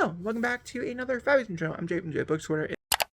Hello, welcome back to another Fabulous channel. I'm Jay from Jay Books Corner,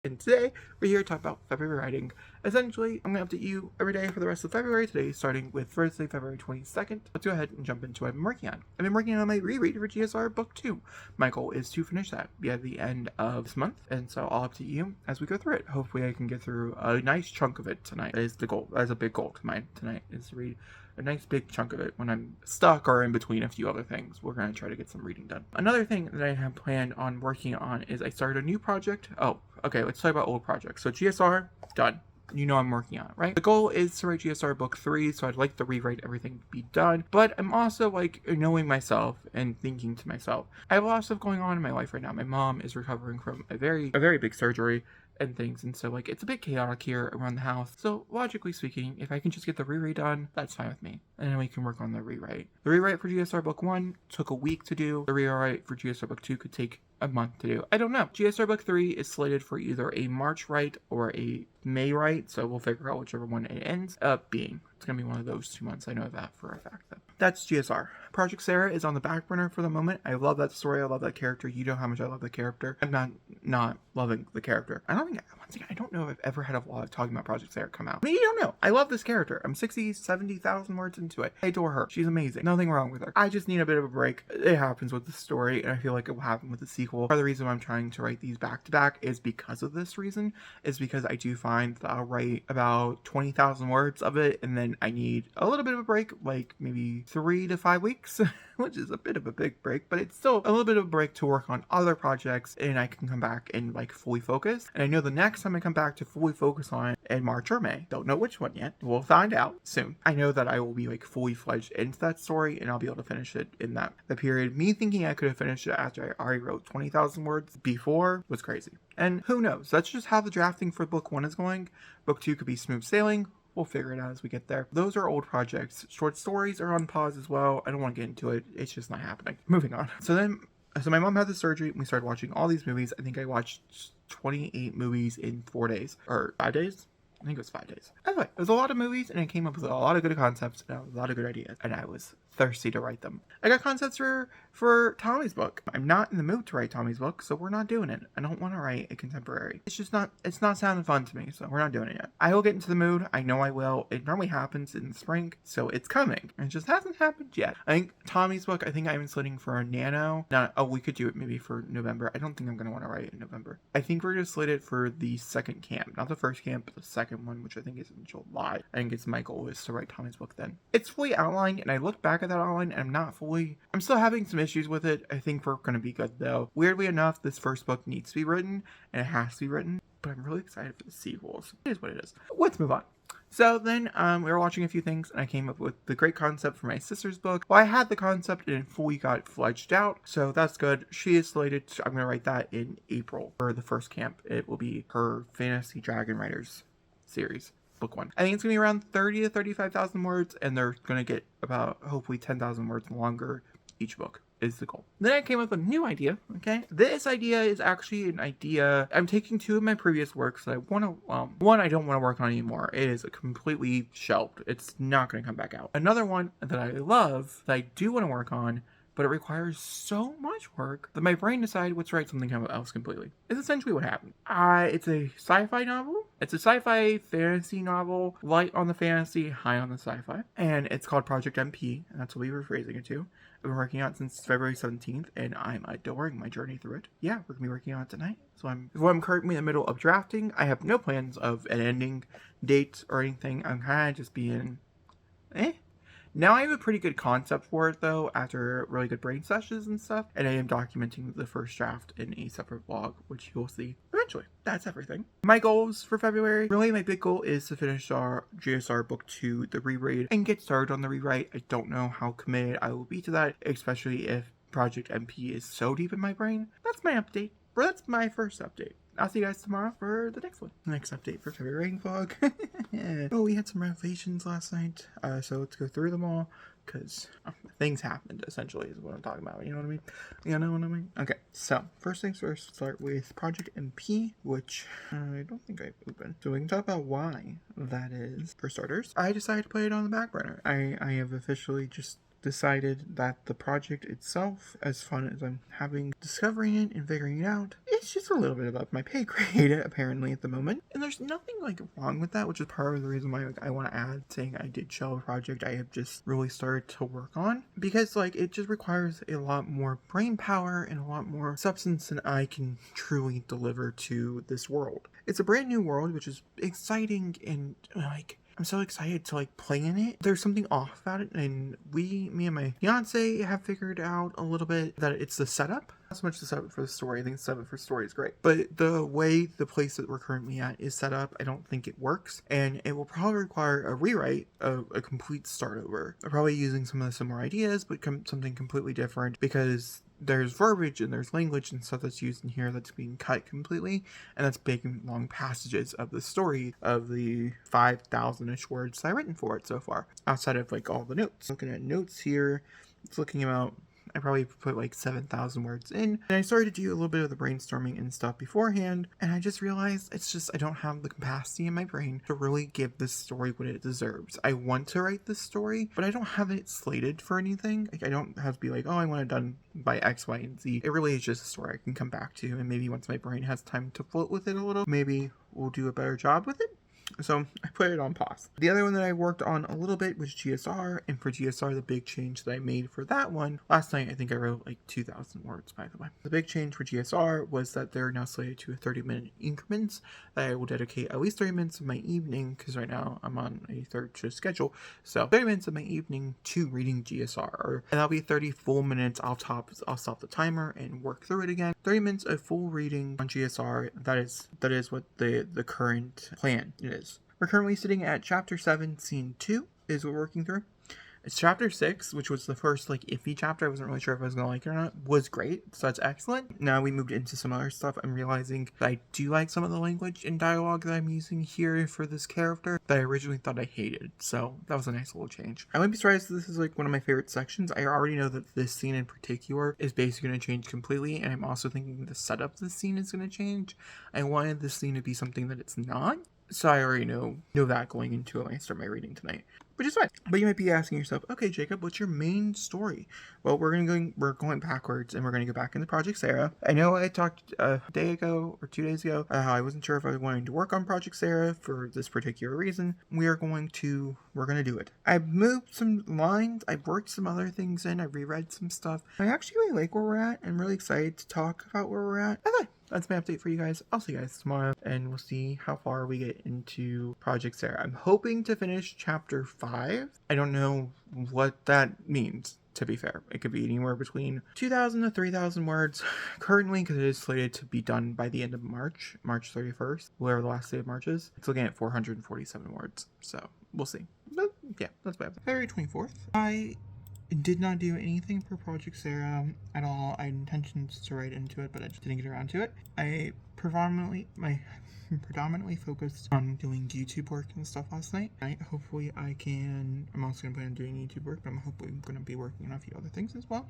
and today we're here to talk about February writing. Essentially, I'm going to update you every day for the rest of February, today starting with Thursday, February 22nd. Let's go ahead and jump into what I've been working on. I've been working on my reread for GSR Book 2. My goal is to finish that by the end of this month, and so I'll update you as we go through it. Hopefully I can get through a nice chunk of it tonight. That is the goal. That is a big goal of mine tonight, is to read a nice big chunk of it when I'm stuck or in between a few other things. We're going to try to get some reading done. Another thing that I have planned on working on is I started a new project. Oh, okay, let's talk about old projects. So GSR, done. You know I'm working on it, right? The goal is to write GSR book 3, so I'd like to rewrite everything to be done. But I'm also like knowing myself and thinking to myself, I have a lot of stuff going on in my life right now. My mom is recovering from a very big surgery and things, and so like it's a bit chaotic here around the house. So logically speaking, if I can just get the reread done, that's fine with me, and then we can work on the rewrite. The rewrite for GSR book 1 took a week to do. The rewrite for GSR book 2 could take a month to do. I don't know. GSR book 3 is slated for either a March write or a May write, so we'll figure out whichever one it ends up being. It's gonna be one of those 2 months. I know that for a fact. Though. That's GSR. Project Sarah is on the back burner for the moment. I love that story. I love that character. You know how much I love the character. I'm not loving the character. I don't know if I've ever had a vlog talking about Project Sarah come out. Maybe you don't know. I love this character. I'm 60, 70,000 words into it. I adore her. She's amazing. Nothing wrong with her. I just need a bit of a break. It happens with the story, and I feel like it will happen with the sequel. Part of the reason why I'm trying to write these back to back is because of this reason. Is because I do find that I'll write about 20,000 words of it, and then I need a little bit of a break, like maybe 3 to 5 weeks, which is a bit of a big break, but it's still a little bit of a break to work on other projects, and I can come back and like fully focus. And I know the next time I come back to fully focus on it in March or May, don't know which one yet, we'll find out soon. I know that I will be like fully fledged into that story, and I'll be able to finish it in the period. Me thinking I could have finished it after I already wrote 20,000 words before was crazy. And who knows? That's just how the drafting for book 1 is going. Book 2 could be smooth sailing. We'll figure it out as we get there. Those are old projects. Short stories are on pause as well. I don't want to get into it. It's just not happening. Moving on. So my mom had the surgery, and we started watching all these movies. I think I watched 28 movies in 4 days. Or 5 days? I think it was 5 days. Anyway, it was a lot of movies, and I came up with a lot of good concepts and a lot of good ideas, and I was thirsty to write them. I got concepts for Tommy's book. I'm not in the mood to write Tommy's book, so we're not doing it. I don't want to write a contemporary. It's not sounding fun to me, so we're not doing it yet. I will get into the mood. I know I will. It normally happens in the spring, so it's coming. It just hasn't happened yet. I think Tommy's book, I'm slating for a nano. We could do it maybe for November. I don't think I'm going to want to write it in November. I think we're going to slate it for the second camp. Not the first camp, but the second one, which I think is in July. I think it's my goal is to write Tommy's book then. It's fully outlined, and I look back at that outline, and I'm still having some issues with it. I think we're going to be good, though. Weirdly enough, this first book needs to be written, and it has to be written, but I'm really excited for the sequels. It is what it is. Let's move on. So then we were watching a few things, and I came up with the great concept for my sister's book. Well, I had the concept and it fully got fledged out, so that's good. She is slated to, I'm going to write that in April for the first camp. It will be her Fantasy Dragon Writers series. Book 1. I think it's going to be around 30 to 35,000 words, and they're going to get about, hopefully, 10,000 words longer each book is the goal. Then I came up with a new idea, okay? This idea is actually an idea. I'm taking 2 of my previous works that I want to, one I don't want to work on anymore. It is completely shelved. It's not going to come back out. Another one that I love, that I do want to work on, but it requires so much work that my brain decided let's write something else completely. It's essentially what happened. It's a sci-fi novel. It's a sci-fi fantasy novel, light on the fantasy, high on the sci-fi. And it's called Project MP, and that's what we were phrasing it to. I've been working on it since February 17th, and I'm adoring my journey through it. Yeah, we're going to be working on it tonight. So I'm currently in the middle of drafting. I have no plans of an ending date or anything. I'm kind of just being, Now I have a pretty good concept for it, though, after really good brain sessions and stuff, and I am documenting the first draft in a separate vlog, which you'll see eventually. That's everything. My goals for February, really my big goal is to finish our GSR Book 2, the reread, and get started on the rewrite. I don't know how committed I will be to that, especially if Project MP is so deep in my brain. That's my update. Or that's my first update. I'll see you guys tomorrow for the next one. Next update for February vlog. Yeah. Oh, we had some renovations last night. So let's go through them all. Because things happened, essentially, is what I'm talking about. You know what I mean? You know what I mean? Okay, so first things first, start with Project MP, which I don't think I've opened. So we can talk about why that is. For starters, I decided to put it on the back burner. I have officially just decided that the project itself, as fun as I'm having discovering it and figuring it out, it's just a little bit above my pay grade apparently at the moment. And there's nothing like wrong with that, which is part of the reason why I want to add saying I did shelve a project I have just really started to work on, because like it just requires a lot more brain power and a lot more substance than I can truly deliver to this world. It's a brand new world, which is exciting, and like I'm so excited to like play in it. There's something off about it, and me and my fiance have figured out a little bit that it's the setup. Not so much the setup for the story. I think the setup for story is great, but the way the place that we're currently at is set up, I don't think it works, and it will probably require a rewrite, a complete start over. I'm probably using some of the similar ideas, but something completely different, because there's verbiage and there's language and stuff that's used in here that's being cut completely, and that's big and long passages of the story of the 5,000-ish words I've written for it so far, outside of like all the notes. Looking at notes here, it's looking about, I probably put like 7,000 words in, and I started to do a little bit of the brainstorming and stuff beforehand, and I just realized it's just I don't have the capacity in my brain to really give this story what it deserves. I want to write this story, but I don't have it slated for anything. Like I don't have to be like, oh, I want it done by X, Y, and Z. It really is just a story I can come back to, and maybe once my brain has time to float with it a little, maybe we'll do a better job with it. So I put it on pause. The other one that I worked on a little bit was GSR, and for GSR, the big change that I made for that one, last night I think I wrote like 2,000 words, by the way. The big change for GSR was that they're now slated to 30-minute increments, that I will dedicate at least 30 minutes of my evening, because right now I'm on a third shift schedule, so 30 minutes of my evening to reading GSR, and that'll be 30 full minutes. I'll stop the timer and work through it again. 30 minutes of full reading on GSR, that is what the current plan is. We're currently sitting at chapter 7, scene 2 is what we're working through. It's chapter 6, which was the first like iffy chapter. I wasn't really sure if I was going to like it or not. Was great, so that's excellent. Now we moved into some other stuff. I'm realizing that I do like some of the language and dialogue that I'm using here for this character that I originally thought I hated. So that was a nice little change. I wouldn't be surprised if this is like one of my favorite sections. I already know that this scene in particular is basically going to change completely, and I'm also thinking the setup of this scene is going to change. I wanted this scene to be something that it's not. So I already know that going into it when I start my reading tonight, which is fine. But you might be asking yourself, okay, Jacob, what's your main story? Well, we're going backwards, and we're going to go back into Project Sarah. I know I talked a day ago or 2 days ago how I wasn't sure if I was wanting to work on Project Sarah for this particular reason. We're going to do it. I've moved some lines. I've worked some other things in. I've reread some stuff. I actually really like where we're at. I'm really excited to talk about where we're at. Okay. That's my update for you guys. I'll see you guys tomorrow, and we'll see how far we get into Project Sarah. I'm hoping to finish chapter 5. I don't know what that means, to be fair. It could be anywhere between 2,000 to 3,000 words currently, because it is slated to be done by the end of March 31st, whatever the last day of March is. It's looking at 447 words, so we'll see. But yeah, that's my update. February 24th. I did not do anything for Project Sarah at all. I had intentions to write into it, but I just didn't get around to it. I predominantly focused on doing YouTube work and stuff last night. Hopefully I'm also going to plan on doing YouTube work, but I'm hopefully going to be working on a few other things as well,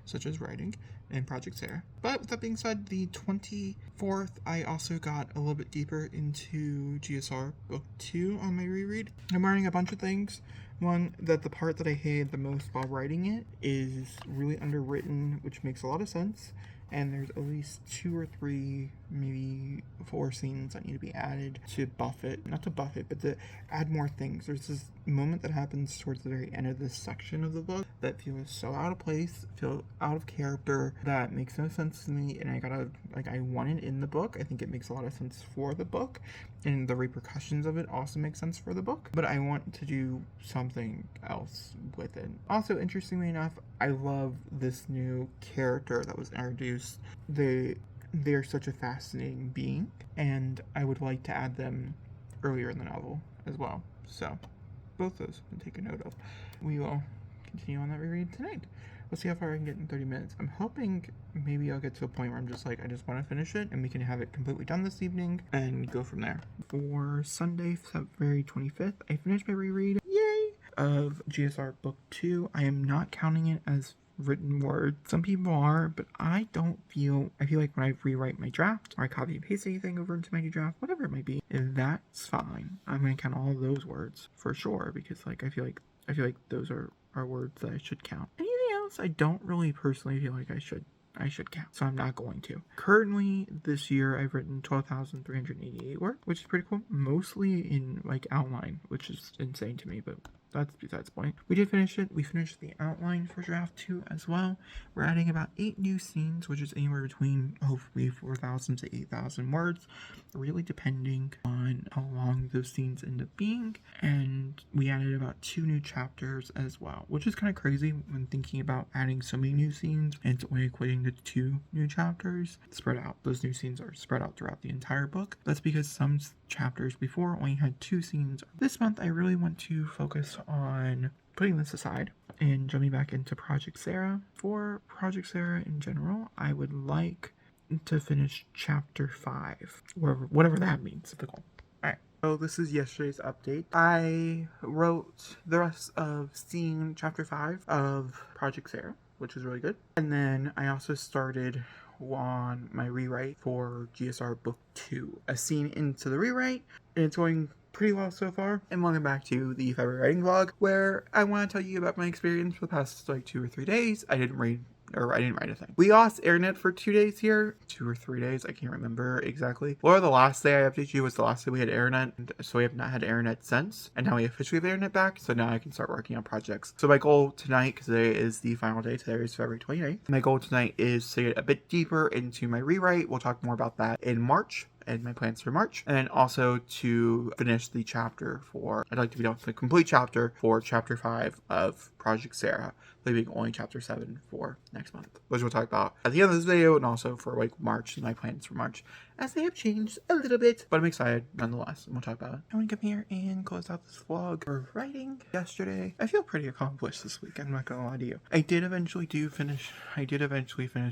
such as writing and Project Sarah. But with that being said, the 24th, I also got a little bit deeper into GSR Book 2 on my reread. I'm learning a bunch of things. One, that the part that I hated the most while writing it is really underwritten, which makes a lot of sense. And there's at least 2 or 3, maybe 4 scenes that need to be added to buff it. Not to buff it, but to add more things. There's this moment that happens towards the very end of this section of the book that feels so out of place, feel out of character, that makes no sense to me, and I want it in the book. I think it makes a lot of sense for the book, and the repercussions of it also make sense for the book, but I want to do something else with it. Also, interestingly enough, I love this new character that was introduced. They're such a fascinating being, and I would like to add them earlier in the novel as well. So both those to take a note of. We will continue on that reread tonight. Let's see how far I can get in 30 minutes. I'm hoping maybe I'll get to a point where I'm just like, I just want to finish it, and we can have it completely done this evening and go from there. For Sunday, February 25th, I finished my reread, yay, of GSR Book 2. I am not counting it as written words. Some people are, but I feel like when I rewrite my draft, or I copy and paste anything over into my new draft, whatever it might be, that's fine. I'm going to count all of those words for sure, because like I feel like I feel like those are words that I should count. Anything else I don't really personally feel like I should count, so I'm not going to. Currently, this year, I've written 12,388 words, which is pretty cool. Mostly in, like, outline, which is insane to me, but that's besides the point. We did finish it. We finished the outline for draft 2 as well. We're adding about 8 new scenes, which is anywhere between, hopefully, 4,000 to 8,000 words, really depending on how long those scenes end up being. And we added about 2 new chapters as well, which is kind of crazy when thinking about adding so many new scenes and it's only equating to 2 new chapters spread out. Those new scenes are spread out throughout the entire book. That's because some chapters before only had 2 scenes. This month, I really want to focus on putting this aside and jumping back into Project Sarah. For Project Sarah in general, I would like to finish chapter 5, whatever that means. The goal. Alright, so this is yesterday's update. I wrote the rest of scene chapter 5 of Project Sarah, which is really good. And then I also started on my rewrite for GSR Book 2, a scene into the rewrite, and it's going pretty well so far. And welcome back to the February writing vlog, where I want to tell you about my experience for the past like 2 or 3 days. I didn't write a thing. We lost internet for 2 days here. 2 or 3 days, I can't remember exactly. Or the last day I updated you was the last day we had internet, so we have not had internet since. And now we officially have internet back, so now I can start working on projects. So my goal tonight, because today is the final day, today is February 28th. My goal tonight is to get a bit deeper into my rewrite. We'll talk more about that in March and my plans for March, and also to finish the chapter for, I'd like to be done with the complete chapter for chapter 5 of Project Sarah, leaving only chapter 7 for next month, which we'll talk about at the end of this video, and also for like March and my plans for March, as they have changed a little bit, but I'm excited nonetheless, and we'll talk about it. I want to come here and close out this vlog for writing yesterday. I feel pretty accomplished this week, I'm not gonna lie to you. I did eventually finish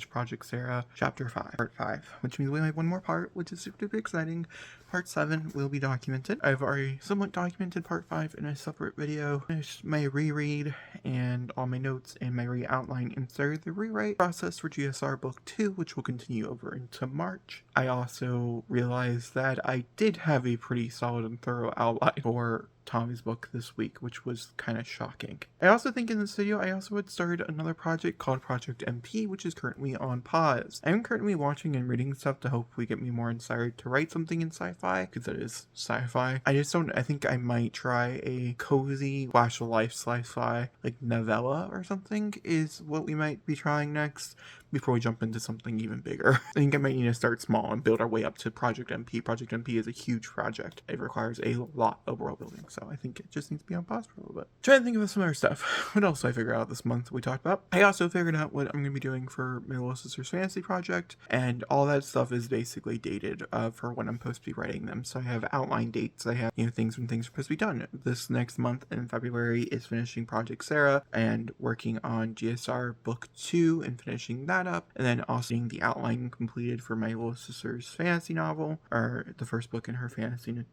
Project Sarah chapter 5, part 5, which means we have one more part, which is super exciting. Part 7 will be documented. I've already somewhat documented part 5 in a separate video. Finished my reread and all my notes and my re-outline and started the rewrite process for GSR Book 2, which will continue over into March. I also realized that I did have a pretty solid and thorough outline for Tommy's book this week, which was kind of shocking. I also think in this video, I also had started another project called Project MP, which is currently on pause. I'm currently watching and reading stuff to hopefully get me more inspired to write something in sci-fi, because that is sci-fi. I think I might try a cozy flash of life sci-fi, like novella or something, is what we might be trying next, before we jump into something even bigger. I think I might need to start small and build our way up to Project MP. Project MP is a huge project. It requires a lot of world building, so I think it just needs to be on pause for a little bit. Trying to think of some other stuff. What else did I figure out this month we talked about? I also figured out what I'm going to be doing for my little sister's fantasy project, and all that stuff is basically dated for when I'm supposed to be writing them. So I have outline dates. I have, things when things are supposed to be done. This next month in February is finishing Project Sarah and working on GSR Book 2 and finishing that up, and then also getting the outline completed for my little sister's fantasy novel, or the first book in her fantasy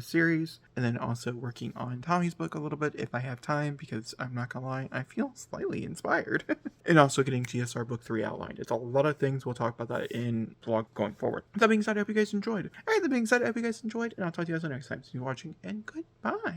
series, and then also working on Tommy's book a little bit if I have time, because I'm not gonna lie, I feel slightly inspired. And also getting GSR Book 3 outlined. It's a lot of things. We'll talk about that in vlog going forward. That being said, I hope you guys enjoyed. And I'll talk to you guys next time. See you watching, and goodbye.